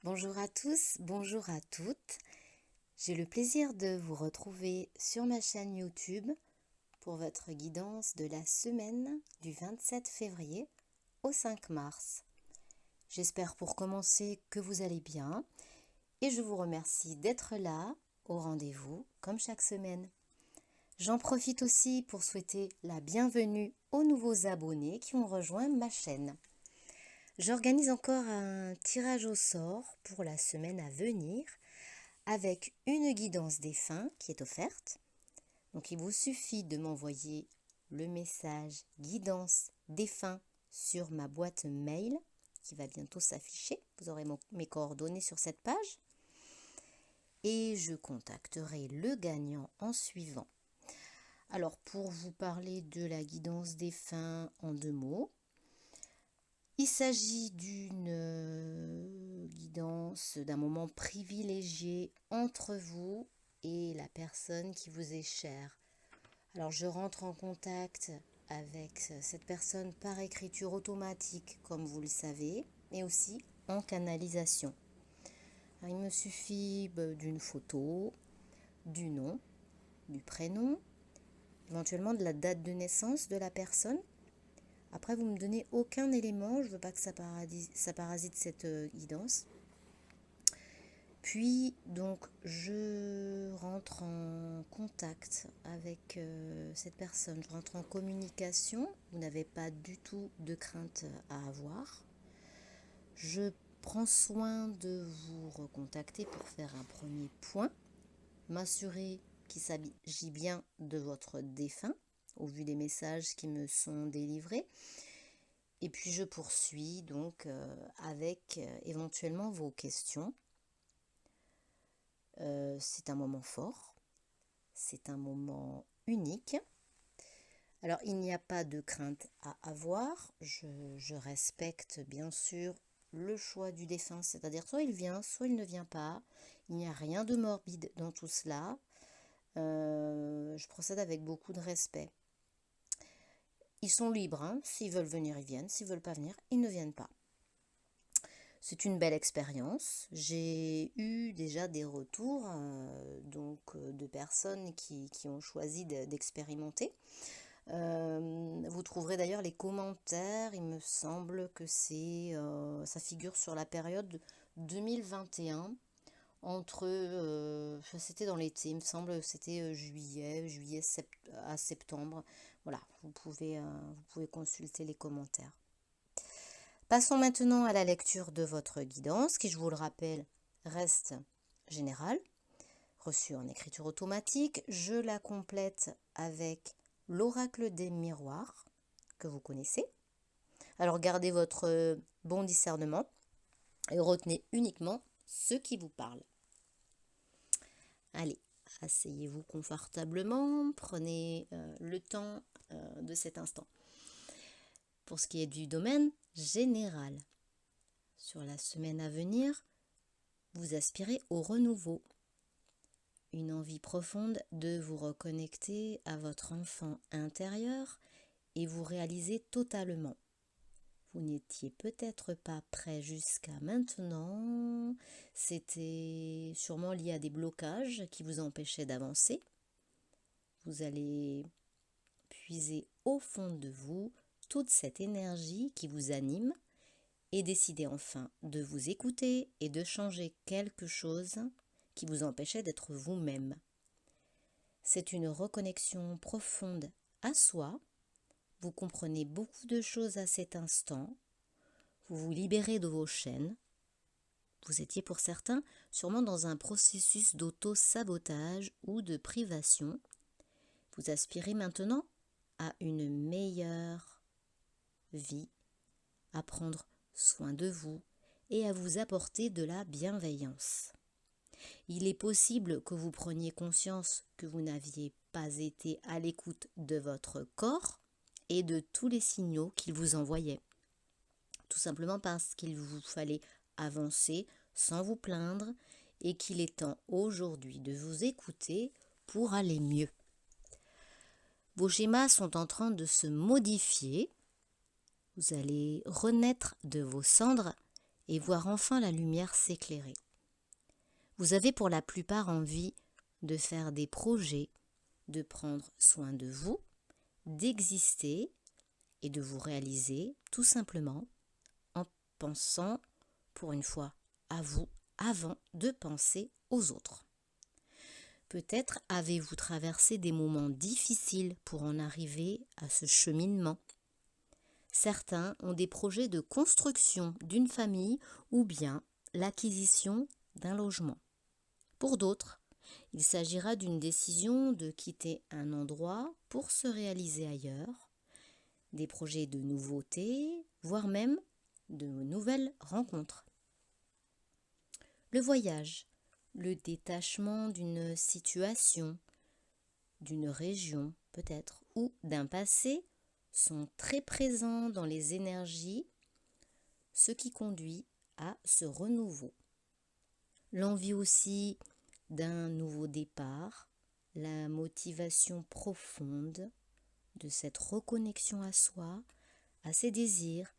Bonjour à tous, bonjour à toutes. J'ai le plaisir de vous retrouver sur ma chaîne YouTube pour votre guidance de la semaine du 27 février au 5 mars. J'espère pour commencer que vous allez bien et je vous remercie d'être là au rendez-vous comme chaque semaine. J'en profite aussi pour souhaiter la bienvenue aux nouveaux abonnés qui ont rejoint ma chaîne. J'organise encore un tirage au sort pour la semaine à venir avec une guidance défunt qui est offerte. Donc il vous suffit de m'envoyer le message guidance défunt sur ma boîte mail qui va bientôt s'afficher. Vous aurez mes coordonnées sur cette page. Et je contacterai le gagnant en suivant. Alors pour vous parler de la guidance défunt en 2 mots, il s'agit d'une guidance, d'un moment privilégié entre vous et la personne qui vous est chère. Alors je rentre en contact avec cette personne par écriture automatique, comme vous le savez, mais aussi en canalisation. Alors, il me suffit d'une photo, du nom, du prénom, éventuellement de la date de naissance de la personne. Après, vous ne me donnez aucun élément, je ne veux pas que ça parasite cette guidance. Puis, donc, je rentre en contact avec cette personne, je rentre en communication. Vous n'avez pas du tout de crainte à avoir. Je prends soin de vous recontacter pour faire un premier point, m'assurer qu'il s'agit bien de votre défunt, au vu des messages qui me sont délivrés. Et puis je poursuis donc avec éventuellement vos questions. C'est un moment fort, c'est un moment unique. Alors il n'y a pas de crainte à avoir, je respecte bien sûr le choix du défunt, c'est-à-dire soit il vient, soit il ne vient pas. Il n'y a rien de morbide dans tout cela. Je procède avec beaucoup de respect. Ils sont libres, hein. S'ils veulent venir, ils viennent. S'ils ne veulent pas venir, ils ne viennent pas. C'est une belle expérience. J'ai eu déjà des retours de personnes qui ont choisi d'expérimenter. Vous trouverez d'ailleurs les commentaires. Il me semble que ça figure sur la période 2021. C'était dans l'été, il me semble, c'était juillet à septembre. Voilà, vous pouvez consulter les commentaires. Passons maintenant à la lecture de votre guidance, qui, je vous le rappelle, reste générale, reçue en écriture automatique. Je la complète avec l'oracle des miroirs, que vous connaissez. Alors gardez votre bon discernement et retenez uniquement ce qui vous parle. Allez, asseyez-vous confortablement, prenez le temps de cet instant. Pour ce qui est du domaine général, sur la semaine à venir, vous aspirez au renouveau. Une envie profonde de vous reconnecter à votre enfant intérieur et vous réaliser totalement. Vous n'étiez peut-être pas prêt jusqu'à maintenant. C'était sûrement lié à des blocages qui vous empêchaient d'avancer. Vous allez puiser au fond de vous toute cette énergie qui vous anime et décider enfin de vous écouter et de changer quelque chose qui vous empêchait d'être vous-même. C'est une reconnexion profonde à soi. Vous comprenez beaucoup de choses à cet instant. Vous vous libérez de vos chaînes. Vous étiez pour certains sûrement dans un processus d'auto-sabotage ou de privation. Vous aspirez maintenant à une meilleure vie, à prendre soin de vous et à vous apporter de la bienveillance. Il est possible que vous preniez conscience que vous n'aviez pas été à l'écoute de votre corps et de tous les signaux qu'il vous envoyait. Tout simplement parce qu'il vous fallait avancer sans vous plaindre et qu'il est temps aujourd'hui de vous écouter pour aller mieux. Vos schémas sont en train de se modifier. Vous allez renaître de vos cendres et voir enfin la lumière s'éclairer. Vous avez pour la plupart envie de faire des projets, de prendre soin de vous, d'exister et de vous réaliser tout simplement en pensant pour une fois à vous avant de penser aux autres. Peut-être avez-vous traversé des moments difficiles pour en arriver à ce cheminement. Certains ont des projets de construction d'une famille ou bien l'acquisition d'un logement. Pour d'autres, il s'agira d'une décision de quitter un endroit pour se réaliser ailleurs, des projets de nouveautés, voire même de nouvelles rencontres. Le voyage, le détachement d'une situation, d'une région peut-être, ou d'un passé sont très présents dans les énergies, ce qui conduit à ce renouveau. L'envie aussi d'un nouveau départ, la motivation profonde de cette reconnexion à soi, à ses désirs,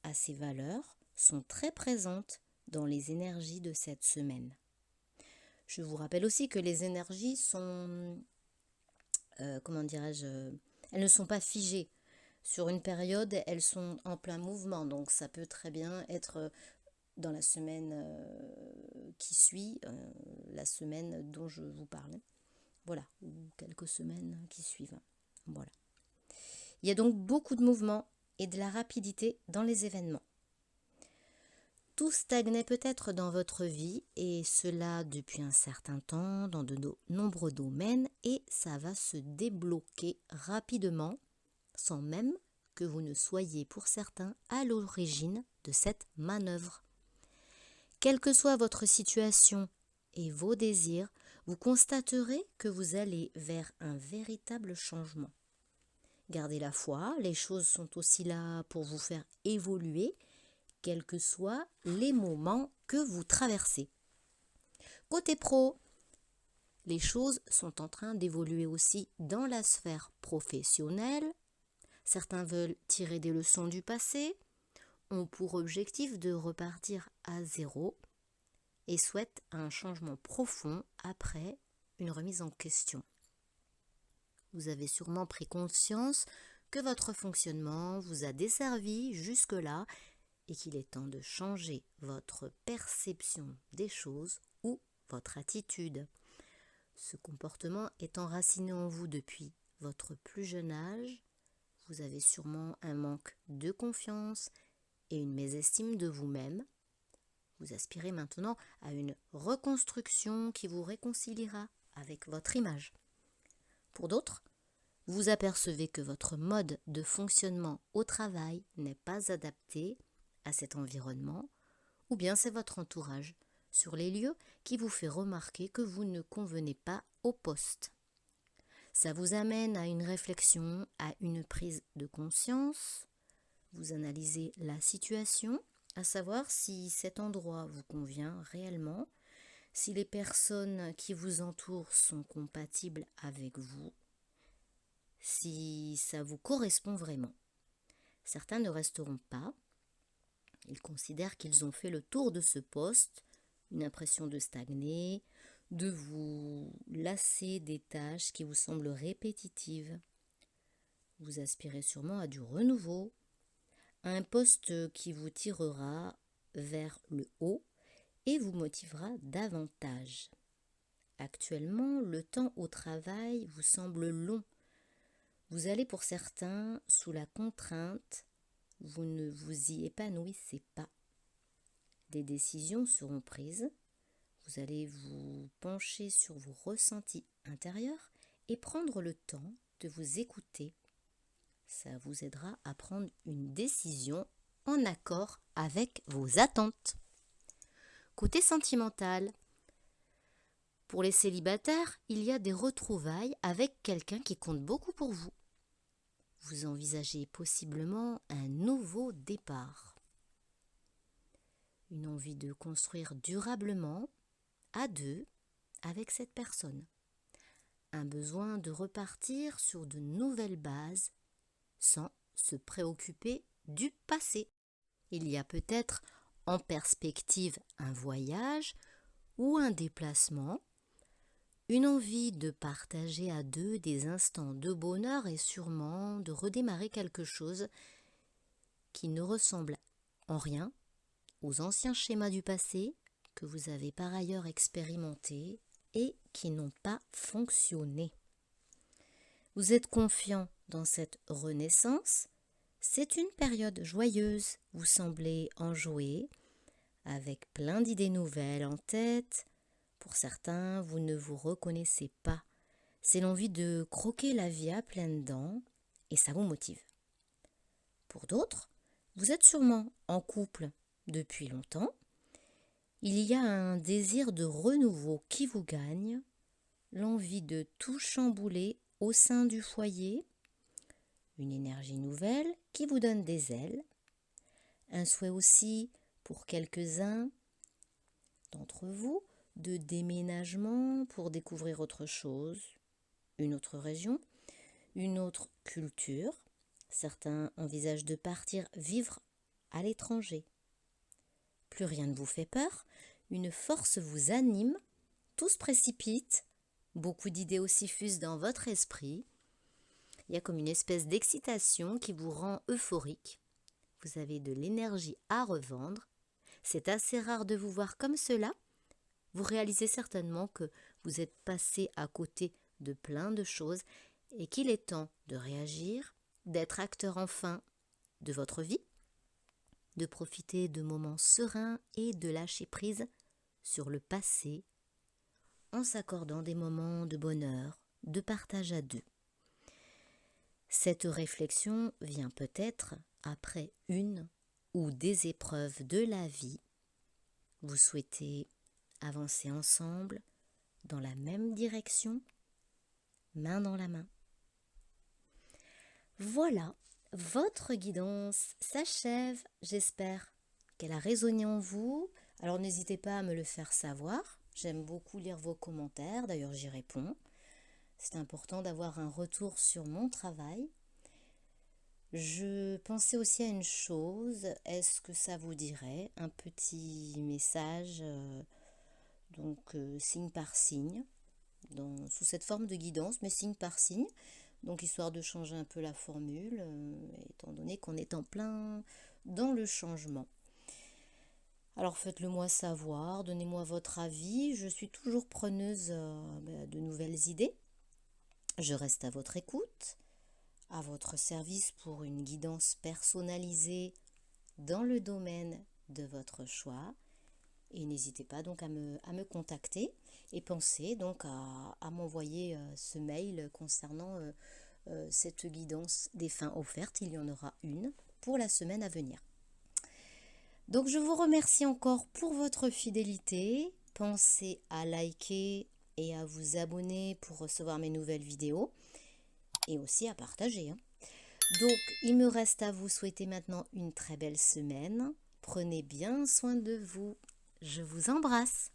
à ses valeurs sont très présentes dans les énergies de cette semaine. Je vous rappelle aussi que les énergies sont, elles ne sont pas figées. Sur une période, elles sont en plein mouvement, donc ça peut très bien être dans la semaine qui suit, la semaine dont je vous parle. Voilà, ou quelques semaines qui suivent. Voilà. Il y a donc beaucoup de mouvements et de la rapidité dans les événements. Tout stagnait peut-être dans votre vie, et cela depuis un certain temps dans de nombreux domaines, et ça va se débloquer rapidement, sans même que vous ne soyez pour certains à l'origine de cette manœuvre. Quelle que soit votre situation et vos désirs, vous constaterez que vous allez vers un véritable changement. Gardez la foi, les choses sont aussi là pour vous faire évoluer, quels que soient les moments que vous traversez. Côté pro, les choses sont en train d'évoluer aussi dans la sphère professionnelle. Certains veulent tirer des leçons du passé, ont pour objectif de repartir à zéro et souhaitent un changement profond après une remise en question. Vous avez sûrement pris conscience que votre fonctionnement vous a desservi jusque-là et qu'il est temps de changer votre perception des choses ou votre attitude. Ce comportement est enraciné en vous depuis votre plus jeune âge. Vous avez sûrement un manque de confiance et une mésestime de vous-même. Vous aspirez maintenant à une reconstruction qui vous réconciliera avec votre image. Pour d'autres, vous apercevez que votre mode de fonctionnement au travail n'est pas adapté à cet environnement, ou bien c'est votre entourage sur les lieux qui vous fait remarquer que vous ne convenez pas au poste. Ça vous amène à une réflexion, à une prise de conscience. Vous analysez la situation, à savoir si cet endroit vous convient réellement, si les personnes qui vous entourent sont compatibles avec vous, si ça vous correspond vraiment. Certains ne resteront pas. Ils considèrent qu'ils ont fait le tour de ce poste, une impression de stagner, de vous lasser des tâches qui vous semblent répétitives. Vous aspirez sûrement à du renouveau, à un poste qui vous tirera vers le haut et vous motivera davantage. Actuellement, le temps au travail vous semble long. Vous allez pour certains sous la contrainte, vous ne vous y épanouissez pas. Des décisions seront prises, vous allez vous pencher sur vos ressentis intérieurs et prendre le temps de vous écouter. Ça vous aidera à prendre une décision en accord avec vos attentes. Côté sentimental, pour les célibataires, il y a des retrouvailles avec quelqu'un qui compte beaucoup pour vous. Vous envisagez possiblement un nouveau départ. Une envie de construire durablement, à deux, avec cette personne. Un besoin de repartir sur de nouvelles bases sans se préoccuper du passé. Il y a peut-être en perspective un voyage ou un déplacement, une envie de partager à deux des instants de bonheur et sûrement de redémarrer quelque chose qui ne ressemble en rien aux anciens schémas du passé que vous avez par ailleurs expérimentés et qui n'ont pas fonctionné. Vous êtes confiant dans cette renaissance. C'est une période joyeuse. Vous semblez enjoué, avec plein d'idées nouvelles en tête. Pour certains, vous ne vous reconnaissez pas. C'est l'envie de croquer la vie à pleines dents et ça vous motive. Pour d'autres, vous êtes sûrement en couple depuis longtemps. Il y a un désir de renouveau qui vous gagne, l'envie de tout chambouler au sein du foyer, une énergie nouvelle qui vous donne des ailes, un souhait aussi pour quelques-uns d'entre vous de déménagement pour découvrir autre chose, une autre région, une autre culture. Certains envisagent de partir vivre à l'étranger. Plus rien ne vous fait peur, une force vous anime, tout se précipite, beaucoup d'idées aussi fusent dans votre esprit. Il y a comme une espèce d'excitation qui vous rend euphorique. Vous avez de l'énergie à revendre. C'est assez rare de vous voir comme cela. Vous réalisez certainement que vous êtes passé à côté de plein de choses et qu'il est temps de réagir, d'être acteur enfin de votre vie, de profiter de moments sereins et de lâcher prise sur le passé en s'accordant des moments de bonheur, de partage à deux. Cette réflexion vient peut-être après une ou des épreuves de la vie. Vous souhaitez avancer ensemble dans la même direction, main dans la main. Voilà, votre guidance s'achève. J'espère qu'elle a résonné en vous. Alors n'hésitez pas à me le faire savoir. J'aime beaucoup lire vos commentaires, d'ailleurs j'y réponds. C'est important d'avoir un retour sur mon travail. Je pensais aussi à une chose, est-ce que ça vous dirait un petit message, signe par signe, sous cette forme de guidance, mais signe par signe, donc histoire de changer un peu la formule, étant donné qu'on est en plein dans le changement. Alors faites-le moi savoir, donnez-moi votre avis, je suis toujours preneuse de nouvelles idées. Je reste à votre écoute, à votre service pour une guidance personnalisée dans le domaine de votre choix. Et n'hésitez pas donc à me contacter et pensez donc à m'envoyer ce mail concernant cette guidance des fins offertes. Il y en aura une pour la semaine à venir. Donc je vous remercie encore pour votre fidélité. Pensez à liker et à vous abonner pour recevoir mes nouvelles vidéos et aussi à partager. Donc il me reste à vous souhaiter maintenant une très belle semaine. Prenez bien soin de vous. Je vous embrasse.